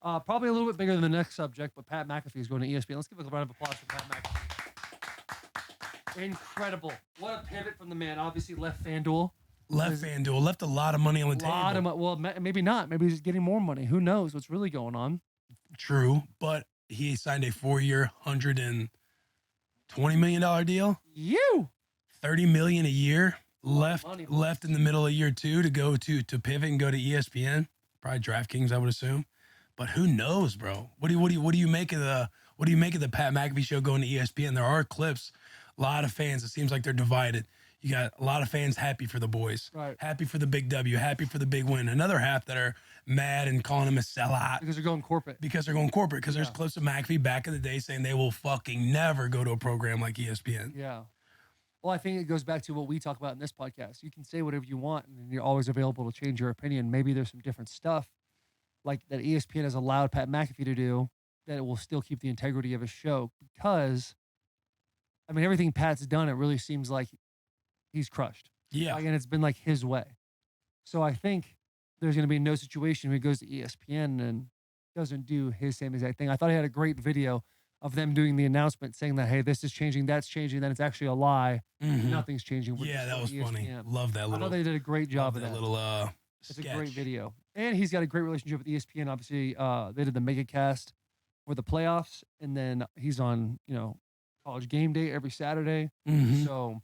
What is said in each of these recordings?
Probably a little bit bigger than the next subject, but Pat McAfee is going to ESPN. Let's give a round of applause for Pat McAfee. Incredible. What a pivot from the man. Obviously left FanDuel. Left FanDuel, left a lot of money on the table. Well, maybe not. Maybe he's getting more money. Who knows what's really going on? True, but he signed a 4-year, $120 million deal. You $30 million a year left money, in the middle of year 2 to go to pivot and go to ESPN. Probably DraftKings, I would assume. But who knows, bro? What do you make of the Pat McAfee show going to ESPN? There are clips. A lot of fans. It seems like they're divided. You got a lot of fans happy for the boys, right? Happy for the big W, happy for the big win. Another half that are mad and calling him a sellout because they're going corporate. Because there's clips of McAfee back in the day saying they will fucking never go to a program like ESPN. Yeah. Well, I think it goes back to what we talk about in this podcast. You can say whatever you want, and you're always available to change your opinion. Maybe there's some different stuff like that ESPN has allowed Pat McAfee to do that it will still keep the integrity of his show because, I mean, everything Pat's done, it really seems like he's crushed. Yeah. And it's been like his way. So I think there's going to be no situation where he goes to ESPN and doesn't do his same exact thing. I thought he had a great video of them doing the announcement saying that, hey, this is changing, that's changing, then it's actually a lie. Mm-hmm. Nothing's changing. Yeah, that was funny. Love that little. I thought they did a great job of that. Little It's sketch. a great video. And he's got a great relationship with ESPN. Obviously, they did the MegaCast for the playoffs, and then he's on, College Game Day every Saturday. Mm-hmm. So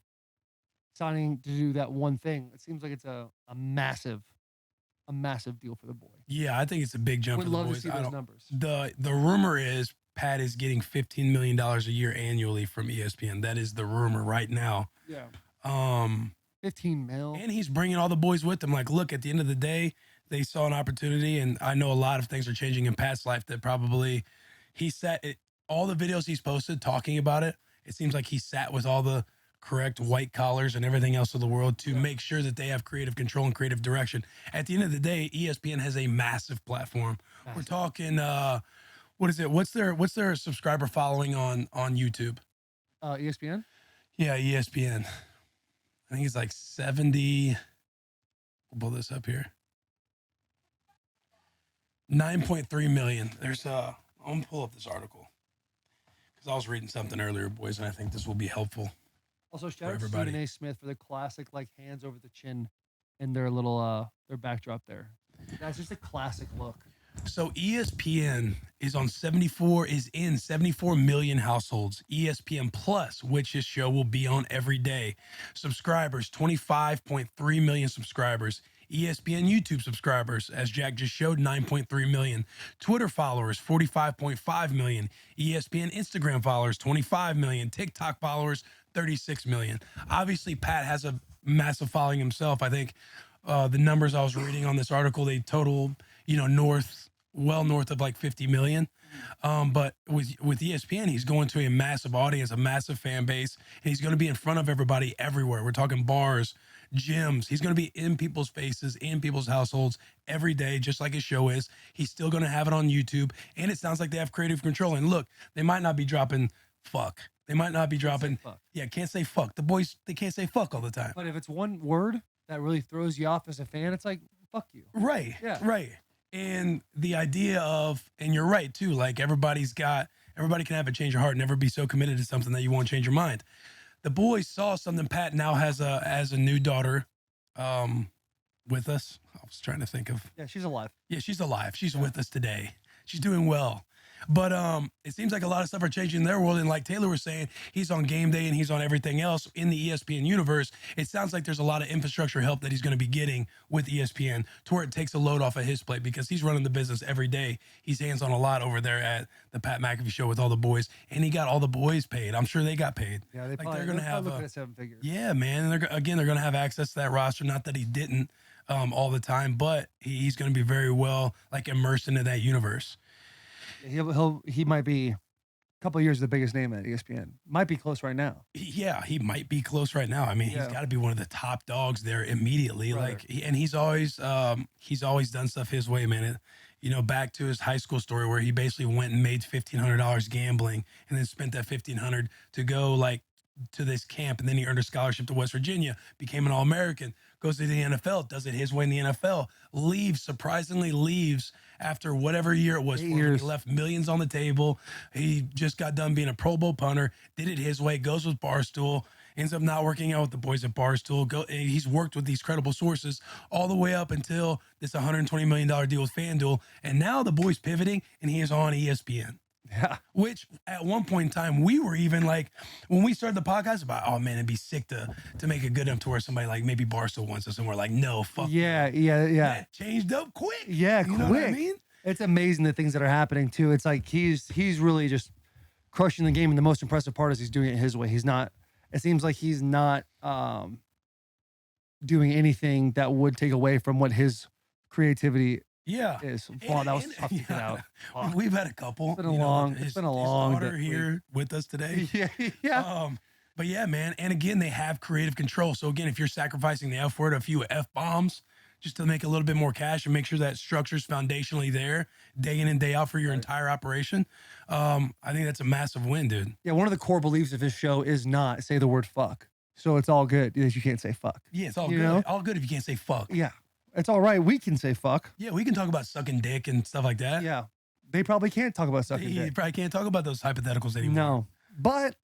signing to do that one thing, it seems like it's a massive deal for the boy. Yeah, I think it's a big jump for the boys. Would love to see those numbers. The rumor is Pat is getting $15 million a year annually from ESPN. That is the rumor right now. Yeah. 15 mil. And he's bringing all the boys with him. Like, look, at the end of the day, they saw an opportunity, and I know a lot of things are changing in Pat's life that probably he sat it, all the videos he's posted talking about it. It seems like he sat with all the correct white collars and everything else of the world to make sure that they have creative control and creative direction. At the end of the day, ESPN has a massive platform. We're talking, what is it? What's their subscriber following on YouTube? ESPN? Yeah, ESPN. I think it's like 70. We'll pull this up here. 9.3 million. I'm gonna pull up this article because I was reading something earlier, boys, and I think this will be helpful. Also, shout out to Stephen A. Smith for the classic, like, hands over the chin in their little their backdrop there. That's just a classic look. So ESPN is in 74 million households. ESPN Plus, which his show will be on every day. Subscribers, 25.3 million subscribers. ESPN YouTube subscribers, as Jack just showed, 9.3 million. Twitter followers, 45.5 million. ESPN Instagram followers, 25 million. TikTok followers, 36 million. Obviously, Pat has a massive following himself. I think the numbers I was reading on this article, they total, well north of like 50 million. But with ESPN, he's going to a massive audience, a massive fan base, and he's going to be in front of everybody everywhere. We're talking bars, gyms. He's going to be in people's faces, in people's households every day, just like his show is. He's still going to have it on YouTube, and it sounds like they have creative control. And look, they might not be dropping fuck. They might not be dropping. Yeah, can't say fuck. The boys, they can't say fuck all the time. But if it's one word that really throws you off as a fan, it's like, fuck you. Right. Yeah. Right. And the idea of, and you're right too, like everybody can have a change of heart, never be so committed to something that you won't change your mind. The boys saw something. Pat now has a new daughter with us. I was trying to think of. Yeah, she's alive. Yeah, she's alive. She's with us today. She's doing well. But it seems like a lot of stuff are changing in their world. And like Taylor was saying, he's on Game Day and he's on everything else in the ESPN universe. It sounds like there's a lot of infrastructure help that he's going to be getting with ESPN to where it takes a load off of his plate because he's running the business every day. He's hands on a lot over there at the Pat McAfee show with all the boys. And he got all the boys paid. I'm sure they got paid. Yeah, they're going to have looking at 7 figures. Yeah, man. And they're going to have access to that roster. Not that he didn't all the time, but he's going to be very well like immersed into that universe. He might be a couple of years the biggest name at ESPN. Might be close right now. Yeah, he might be close right now. I mean, he's got to be one of the top dogs there immediately. Right. And he's always done stuff his way, man. Back to his high school story where he basically went and made $1,500 gambling and then spent that $1,500 to go like to this camp, and then he earned a scholarship to West Virginia, became an All-American, goes to the NFL, does it his way in the NFL, surprisingly leaves after whatever year it was. 8 For him. years. He left millions on the table. He just got done being a Pro Bowl punter, did it his way, goes with Barstool, ends up not working out with the boys at Barstool. He's worked with these credible sources all the way up until this $120 million deal with FanDuel. And now the boys pivoting, and he is on ESPN. Yeah. Which at one point in time, we were even like, when we started the podcast, about, oh man, it'd be sick to make a good enough to where somebody like maybe Barstool wants us, and we're like, no, fuck. Yeah. That changed up quick. Yeah, You know what I mean? It's amazing the things that are happening too. It's like he's really just crushing the game, and the most impressive part is he's doing it his way. It seems like he's not doing anything that would take away from what his creativity Yeah. is. Wow, that was tough to get out. Fuck. We've had a couple. It's been a long his daughter day. here with us today. Yeah. But yeah, man. And again, they have creative control. So again, if you're sacrificing the F word, a few F bombs, just to make a little bit more cash and make sure that structure's foundationally there day in and day out for your entire operation, I think that's a massive win, dude. Yeah, one of the core beliefs of his show is not say the word fuck. So it's all good that you can't say fuck. Yeah, it's all You good. know? All good if you can't say fuck. Yeah. It's all right. We can say fuck. Yeah, we can talk about sucking dick and stuff like that. Yeah. They probably can't talk about sucking You dick. probably can't talk about those hypotheticals anymore. No. But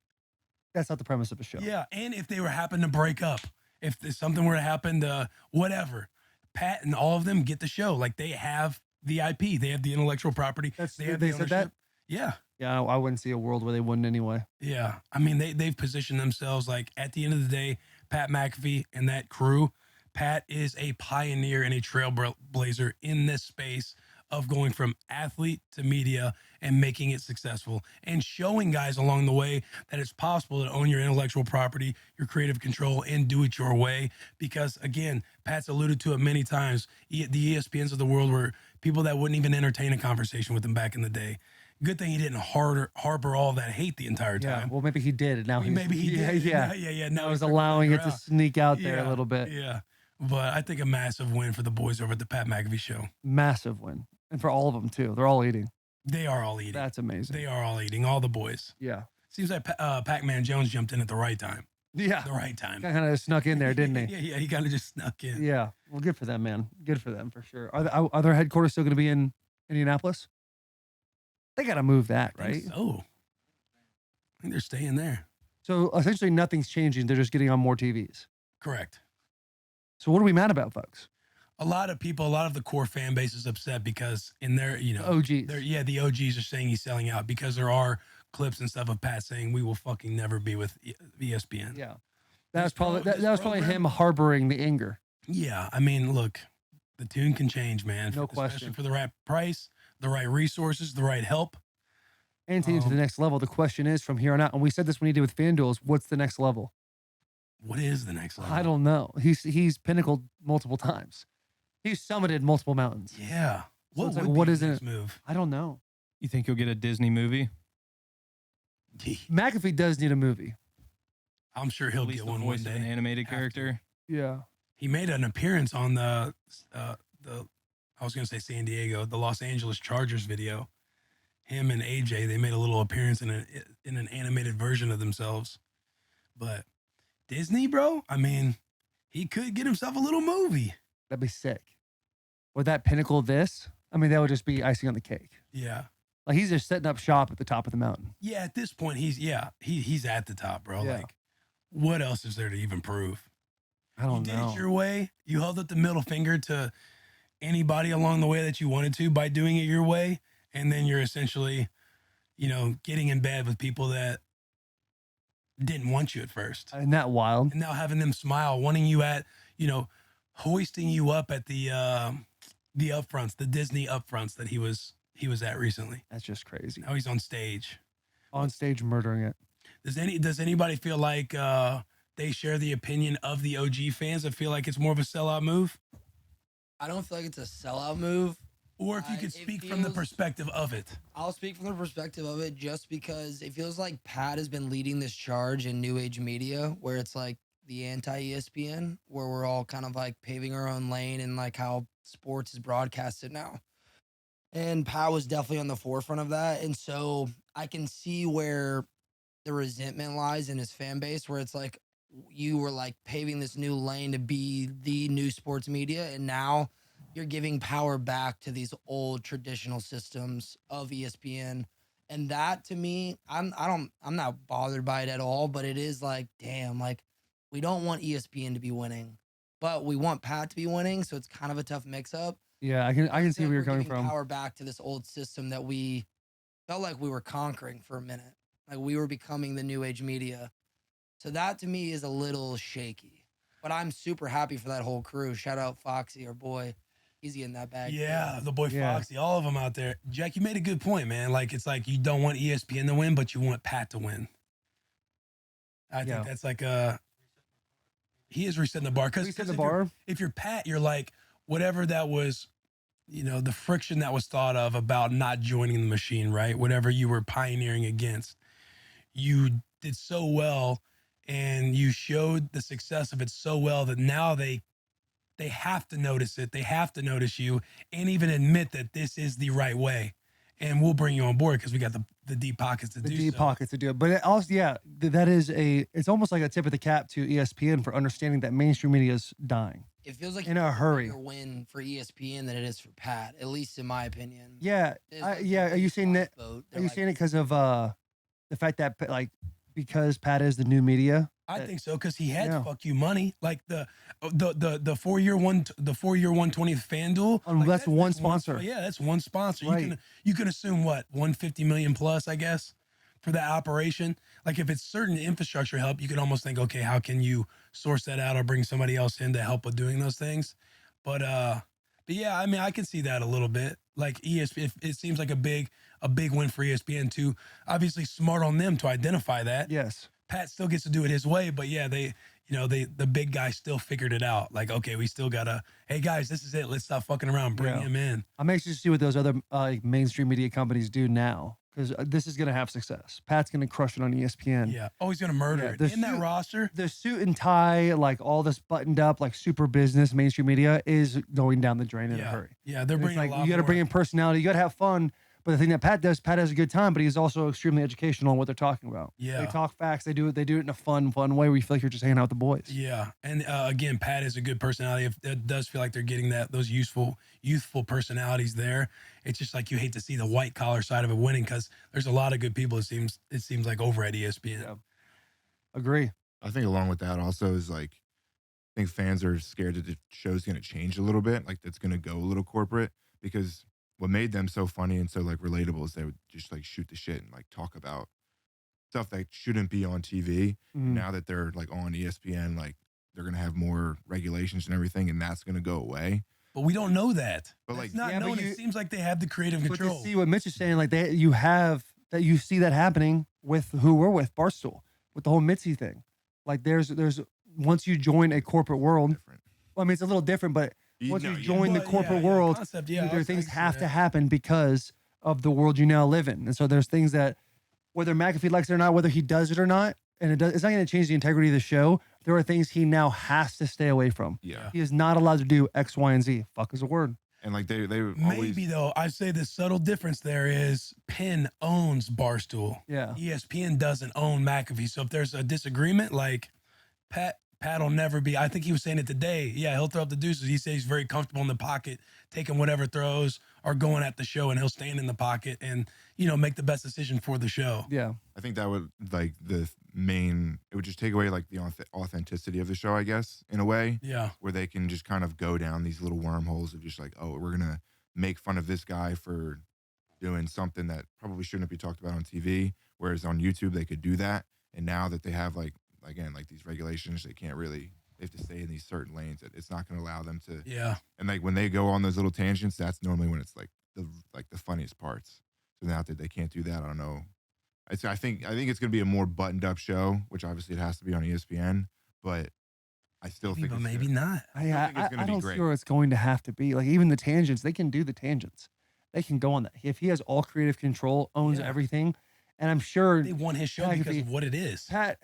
that's not the premise of a show. Yeah, and if they were happen to break up, if something were to happen to whatever, Pat and all of them get the show. Like they have the IP, they have the intellectual property. They have said ownership. that? Yeah. Yeah, I wouldn't see a world where they wouldn't anyway. Yeah. I mean, they've positioned themselves like at the end of the day, Pat McAfee and that crew, Pat is a pioneer and a trailblazer in this space of going from athlete to media and making it successful and showing guys along the way that it's possible to own your intellectual property, your creative control, and do it your way. Because again, Pat's alluded to it many times. The ESPNs of the world were people that wouldn't even entertain a conversation with him back in the day. Good thing he didn't harbor all that hate the entire time. Yeah, well, maybe he did. And now he's, Maybe he did. Yeah. Now I was he's allowing it to around. sneak out there a little bit. Yeah. But I think a massive win for the boys over at the Pat McAfee show. Massive win. And for all of them, too. They're all eating. They are all eating. That's amazing. They are all eating, all the boys. Yeah. Seems like Pac-Man Jones jumped in at the right time. Yeah. The right time. Kind of snuck in there, didn't he? Yeah, he kind of just snuck in. Yeah. Well, good for them, man. Good for them, for sure. Are their headquarters still going to be in Indianapolis? They got to move that, I right? think so. I think they're staying there. So essentially nothing's changing. They're just getting on more TVs. Correct. So what are we mad about, folks? A lot of people, a lot of the core fan base is upset because in their, OGs. the OGs are saying he's selling out because there are clips and stuff of Pat saying we will fucking never be with ESPN. Yeah. That was probably this probably program- him harboring the anger. Yeah, I mean, look, the tune can change, man. No Especially question. for the right price, the right resources, the right help. And to get to the next level, the question is from here on out, and we said this when he did with FanDuel, is what's the next level? What is the next level? I don't know. He's pinnacled multiple times. He's summited multiple mountains. Yeah. So it's like, would what be is the it? next move? I don't know. You think you'll get a Disney movie? McAfee does need a movie. I'm sure he'll At least get the one voice one of an day. animated Have to. character. Yeah. He made an appearance on the I was going to say San Diego, the Los Angeles Chargers video. Him and AJ, they made a little appearance in an animated version of themselves. But Disney, bro, I mean, he could get himself a little movie. That'd be sick. Would that pinnacle this? I mean, that would just be icing on the cake. Yeah. Like he's just setting up shop at the top of the mountain. Yeah, at this point, he's at the top, bro. Yeah. Like, what else is there to even prove? I don't You know. did it your way. You held up the middle finger to anybody along the way that you wanted to by doing it your way. And then you're essentially, getting in bed with people that didn't want you at first. Isn't that wild? And now having them smile, wanting you at, hoisting you up at the upfronts, the Disney upfronts that he was at recently. That's just crazy. Now he's on stage. On stage murdering it. Does anybody feel like they share the opinion of the OG fans that feel like it's more of a sellout move? I don't feel like it's a sellout move. Or if you could It speak from the feels- perspective of it. I'll speak from the perspective of it just because it feels like Pat has been leading this charge in new age media where it's like the anti-ESPN, where we're all kind of like paving our own lane and like how sports is broadcasted now. And Pat was definitely on the forefront of that. And so I can see where the resentment lies in his fan base, where it's like you were like paving this new lane to be the new sports media, and now you're giving power back to these old traditional systems of ESPN. And that to me, I'm not bothered by it at all, but it is like, damn, like we don't want ESPN to be winning, but we want Pat to be winning, so it's kind of a tough mix up. Yeah, I can see Instead, where you're we're coming giving from. power back to this old system that we felt like we were conquering for a minute. Like we were becoming the new age media. So that to me is a little shaky. But I'm super happy for that whole crew. Shout out Foxy, our boy. He's getting that bag. Yeah, the boy Yeah. Foxy, all of them out there. Jack, you made a good point, man. Like it's like you don't want ESPN to win, but you want Pat to win. I Yeah. think that's like he is resetting the bar. Because Reset the bar. If you're Pat, you're like whatever that was, the friction that was thought of about not joining the machine, right? Whatever you were pioneering against, you did so well, and you showed the success of it so well that now they have to notice it. They have to notice you and even admit that this is the right way. And we'll bring you on board because we got the deep pockets to The do deep so. pockets to do it. But it also, yeah, that is it's almost like a tip of the cap to ESPN for understanding that mainstream media is dying. It feels like In a hurry. bigger win for ESPN than it is for Pat, at least in my opinion. Yeah, It's like yeah. the Are you saying that? lifeboat. Are They're you like, saying it because of the fact that because Pat is the new media? I think so because he had Yeah. fuck you money, like the 4-year 120th FanDuel. Like That's one sponsor. Yeah, that's one sponsor. Right. You can assume what 150 million plus, I guess, for that operation. Like if it's certain infrastructure help, you could almost think, okay, how can you source that out or bring somebody else in to help with doing those things? But yeah, I mean, I can see that a little bit. Like ESPN, it seems like a big win for ESPN too. Obviously, smart on them to identify that. Yes. Pat still gets to do it his way, but yeah, the big guy still figured it out. Like, okay, we still gotta, hey guys, this is it. Let's stop fucking around. Bring Yeah. him in. I'm anxious to see what those other mainstream media companies do now because this is going to have success. Pat's going to crush it on ESPN. Yeah. Oh, he's gonna murder Yeah, it the in that suit- roster. The suit and tie, like all this buttoned up, like super business mainstream media is going down the drain in a Yeah. hurry. Yeah, they're And it's bringing like a lot you got to more. bring in personality, you got to have fun. But the thing that Pat does, Pat has a good time, but he's also extremely educational on what they're talking about. Yeah. They talk facts. They do it in a fun way where you feel like you're just hanging out with the boys. Yeah, and again, Pat is a good personality. It does feel like they're getting those youthful personalities there. It's just like you hate to see the white collar side of it winning because there's a lot of good people. It seems like over at ESPN. Yeah. Agree. I think along with that also is like, I think fans are scared that the show's going to change a little bit. Like it's going to go a little corporate because what made them so funny and so like relatable is they would just like shoot the shit and like talk about stuff that shouldn't be on TV. Mhm. Now that they're like on ESPN, like they're going to have more regulations and everything, and that's going to go away. But we don't know that. But, That's like- not Yeah, but known. you- It seems like they have the creative But control. to see what Mitch is saying, like you see that happening with who we're with, Barstool, with the whole Mitzi thing. Like there's once you join a corporate world, Different. well, I mean it's a little different, but once you join the But, corporate yeah, world, concept, there I things see have that. to happen because of the world you now live in. And so there's things that whether McAfee likes it or not, whether he does it or not, and it's not going to change the integrity of the show. There are things he now has to stay away from. Yeah. He is not allowed to do X, Y, and Z. Fuck is a word. And like they always, Maybe though, I say the subtle difference there is Penn owns Barstool. Yeah. ESPN doesn't own McAfee. So if there's a disagreement, like Pat'll never be. I think he was saying it today. Yeah, he'll throw up the deuces. He says he's very comfortable in the pocket, taking whatever throws or going at the show, and he'll stand in the pocket and make the best decision for the show. Yeah. I think that would like it would just take away like the authenticity of the show, I guess, in a way. Yeah, Where they can just kind of go down these little wormholes of just like, oh, we're gonna make fun of this guy for doing something that probably shouldn't be talked about on TV. Whereas on YouTube they could do that, and now that they have like these regulations, they have to stay in these certain lanes. That it's not going to allow them to. yeah. And like when they go on those little tangents, that's normally when it's like the funniest parts. So now that they can't do that, I don't know. I think it's going to be a more buttoned up show, which obviously it has to be on ESPN, but I still Maybe, think but it's maybe gonna- not. think it's I gonna be don't great. see where it's going to have to be. Like even the tangents, they can do the tangents. They can go on that. If he has all creative control, owns Yeah. everything, and I'm sure They won his show McAfee- because of what it is. Pat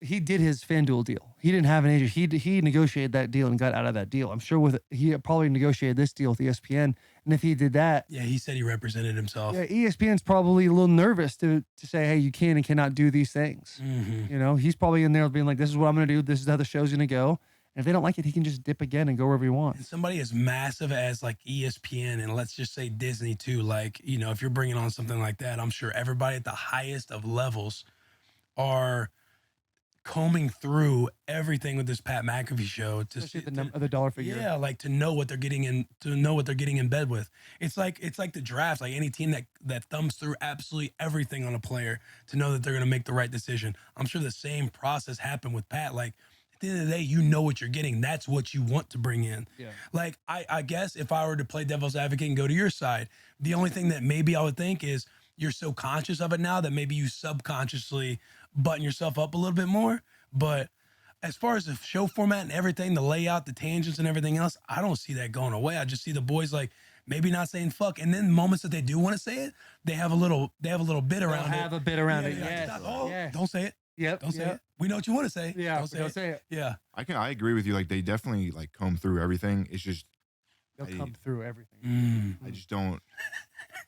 he did his FanDuel deal. He didn't have an agent. He negotiated that deal and got out of that deal. I'm sure he probably negotiated this deal with ESPN, and And if he did that, Yeah, he said he represented himself. yeah, ESPN's probably a little nervous to say, hey, you can and cannot do these things. Mm-hmm. You know, he's probably in there being like, this is what I'm going to do. This is how the show's going to go. And if they don't like it, he can just dip again and go wherever he And wants. somebody as massive as like ESPN and let's just say Disney too, like, you know, if you're bringing on something like that, I'm sure everybody at the highest of levels are combing through everything with this Pat McAfee show to Especially see the dollar figure. yeah, like to know what they're getting in bed with. It's like the draft, like any team that thumbs through absolutely everything on a player to know that they're going to make the right decision. I'm sure the same process happened with Pat. Like at the end of the day, you know what you're getting. That's what you want to bring in. Yeah. Like I guess if I were to play devil's advocate and go to your side, the only thing that maybe I would think is you're so conscious of it now that maybe you subconsciously button yourself up a little bit more. But as far as the show format and everything, the layout, the tangents and everything else, I don't see that going away. I just see the boys like maybe not saying fuck. And then moments that they do want to say it, they have a little bit around it. Have a bit around it. Yeah, Yes. oh, don't say it. Yep. Don't say it. We know what you want to say. Yeah. Don't say it. Yeah. I agree with you. Like they definitely like comb through everything. It's just They'll come through everything. Mm. I just don't.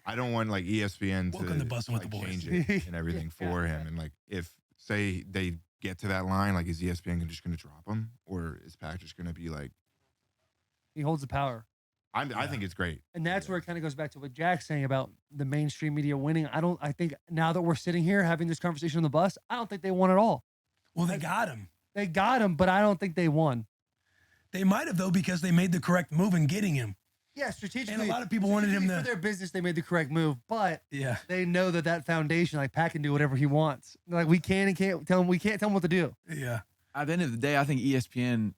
I don't want like ESPN Welcome to Bussin' With like, The Boys. change it and everything for him. And like if say they get to that line, like is ESPN just going to drop him, or is Pat just going to be like? He holds the power. I think it's great, And that's where it kind of goes back to what Jack's saying about the mainstream media winning. I think now that we're sitting here having this conversation on the bus, I don't think they won at all. Well, they got him. They got him, but I don't think they won. They might have though because they made the correct move in getting him. Yeah, strategically. And a lot of people wanted him for to. their business. They made the correct move, but Yeah. they know that foundation, like Pat can do whatever he wants. Like we can and can't tell him. We can't tell him what to do. Yeah. At the end of the day, I think ESPN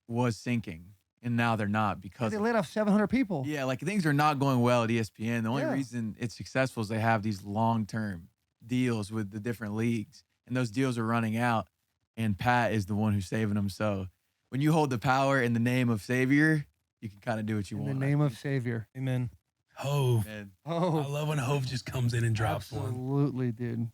was sinking, and now they're not because They laid off 700 people. yeah, like things are not going well at ESPN. The only Yeah. reason it's successful is they have these long-term deals with the different leagues, and those deals are running out, and Pat is the one who's saving them. So when you hold the power in the name of Savior, you can kind of do what you In want. the name of Savior. Amen. Hove. Man. I Oh, love when Hove just comes in and drops one. absolutely, dude.